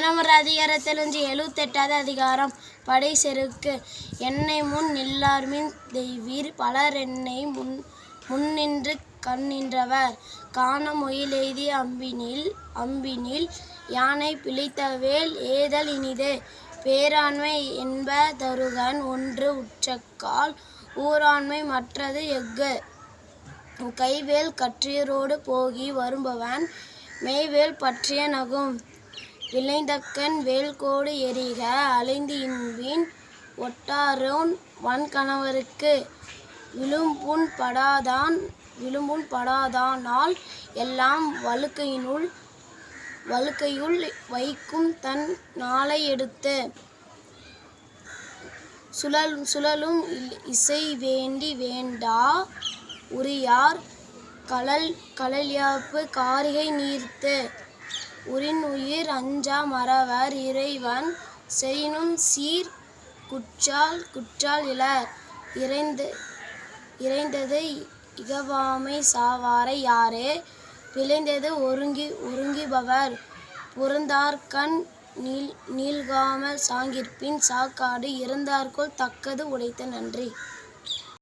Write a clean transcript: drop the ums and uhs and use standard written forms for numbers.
தினமொரு அதிகாரத்திலிருந்து 78வது அதிகாரம். படை செருக்கு. என்னை முன் நில்லார்மின் தெய்வீர் பலர் என்னை முன்னின்று கண்ணின்றவர் காண மொயிலெய்தி அம்பினில் யானை பிழைத்தவேல் ஏதல் இனிது. பேராண்மை என்ப தருகன் ஒன்று உற்றக்கால் ஊராண்மை மற்றது எஃகு. கைவேல் கற்றியரோடு போகி வருபவன் மெய்வேல் பற்றிய நகும். விளைந்தக்கண் வேல்கோடு எறிக அலைந்து இன்பின் ஒட்டாரோன் வன்கணவருக்கு விழும்புண் படாதானால் எல்லாம் வழுக்கையுள் வைக்கும் தன் நாளை எடுத்து. சுழலும் இசை வேண்டி வேண்டா உரியார் கழல்யாப்பு காரிகை நீர்த்து. உயிர் அஞ்சா மறவர் இறைவன் செயினும் சீர் குற்றால் இலர். இறைந்தது இகவாமை சாவாரை யாரே பிழைந்தது ஒருங்கிபவர் புறந்தார்கண் நீள்காமல் சாங்கிற்பின் சாக்காடு இறந்தார்கொல் தக்கது உடைத்த. நன்றி.